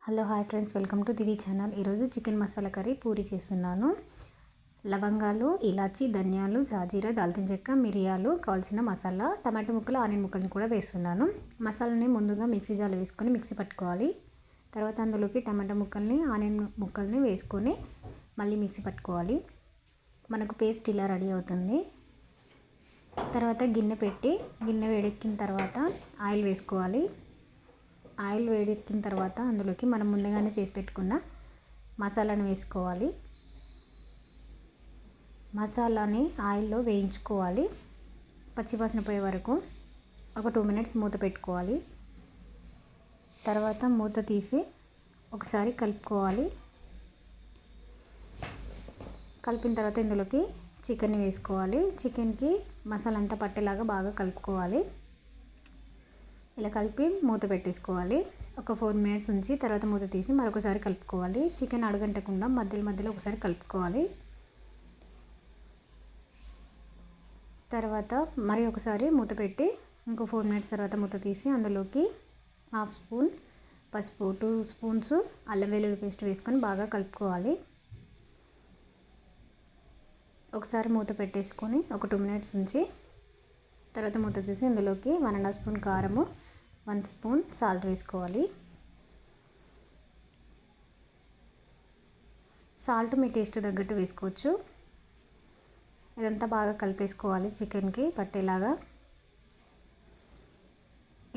Hello hi friends, welcome to Divi channel. ఈరోజు chicken masala curry puri చేస్తున్నాను. లవంగాలు, ఇలాచి, ధనియాలు, సాజీరా, దాల్చిన చెక్క, మిరియాలు, కావాల్సిన మసాలా, టమాటో ముక్కలు, ఆనియన్ ముక్కలను కూడా వేస్తున్నాను. మసాలాని ముందుగా మిక్సీ జార్లో వేసుకొని మిక్సీ పట్టుకోవాలి. తర్వాత అందులోకి టమాటో ముక్కల్ని, ఆనియన్ ముక్కల్ని వేసుకొని మళ్ళీ మిక్సీ పట్టుకోవాలి. మనకు పేస్ట్ ఇలా రెడీ అవుతుంది. తర్వాత గిన్నె పెట్టి గిన్నె వేడెక్కిన తర్వాత ఆయిల్ వేసుకోవాలి. ఆయిల్ వేడెక్కిన తర్వాత అందులోకి మనం ముందుగానే చేసి పెట్టుకున్న మసాలాను వేసుకోవాలి. మసాలాని ఆయిల్లో వేయించుకోవాలి. పచ్చివాసన పోయే వరకు ఒక 2 మినిట్స్ మూత పెట్టుకోవాలి. తర్వాత మూత తీసి ఒకసారి కలుపుకోవాలి. కలిపిన తర్వాత ఇందులోకి చికెన్ వేసుకోవాలి. చికెన్కి మసాలా అంతా పట్టేలాగా బాగా కలుపుకోవాలి. ఇలా కలిపి మూత పెట్టేసుకోవాలి. ఒక 4 మినిట్స్ ఉంచి తర్వాత మూత తీసి మరొకసారి కలుపుకోవాలి. చికెన్ అడుగంటకుండా మధ్యలో ఒకసారి కలుపుకోవాలి. తర్వాత మరి ఒకసారి మూత పెట్టి ఇంకో 4 మినిట్స్ తర్వాత మూత తీసి అందులోకి 1/2 స్పూన్ పసుపు, 2 స్పూన్స్ అల్లం వెల్లుల్లి పేస్ట్ వేసుకొని బాగా కలుపుకోవాలి. ఒకసారి మూత పెట్టేసుకొని ఒక 2 మినిట్స్ ఉంచి తర్వాత మూత తీసి ఇందులోకి 1.5 స్పూన్ కారము, 1 స్పూన్ సాల్ట్ వేసుకోవాలి. సాల్ట్ మీ టేస్ట్ తగ్గట్టు వేసుకోవచ్చు. ఇదంతా బాగా కలిపేసుకోవాలి చికెన్కి పట్టేలాగా.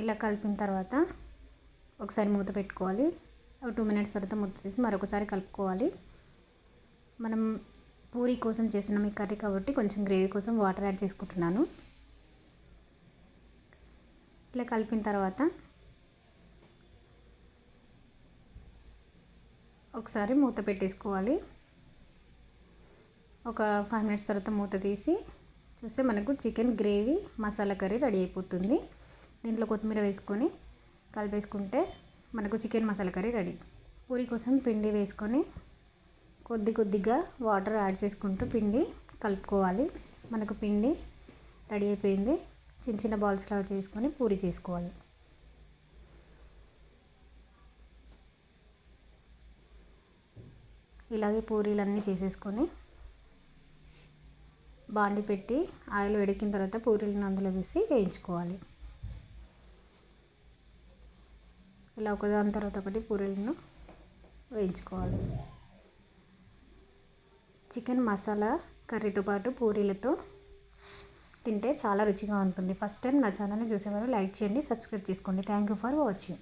ఇలా కలిపిన తర్వాత ఒకసారి మూత పెట్టుకోవాలి. ఒక 2 మినిట్స్ తర్వాత మూత తీసి మరొకసారి కలుపుకోవాలి. మనం పూరీ కోసం చేసిన ఈ కర్రీ కాబట్టి కొంచెం గ్రేవీ కోసం వాటర్ యాడ్ చేసుకుంటున్నాను. ఇలా కలిపిన తర్వాత ఒకసారి మూత పెట్టేసుకోవాలి. ఒక 5 మినిట్స్ తర్వాత మూత తీసి చూస్తే మనకు chicken gravy masala curry ready అయిపోతుంది. దీంట్లో కొత్తిమీర వేసుకొని కలిపేసుకుంటే మనకు chicken masala curry ready. Puri కోసం పిండి వేసుకొని కొద్దిగా వాటర్ యాడ్ చేసుకుంటూ పిండి కలుపుకోవాలి. మనకు పిండి రెడీ అయిపోయింది. చిన్న బాల్స్ లాగా చేసుకొని పూరి చేసుకోవాలి. ఇలాగే పూరీలన్నీ చేసేసుకొని బాండి పెట్టి ఆయిల్ వేడెక్కిన తర్వాత పూరీలను అందులో వేసి వేయించుకోవాలి. ఇలా ఒకదాని తర్వాత ఒకటి పూరీలను వేయించుకోవాలి. చికెన్ మసాలా కర్రీతో పాటు పూరీలతో తింటే చాలా రుచిగా ఉంటుంది. ఫస్ట్ టైం నా ఛానల్ని చూసేవారు లైక్ చేయండి, సబ్స్క్రైబ్ చేసుకోండి. Thank you for watching.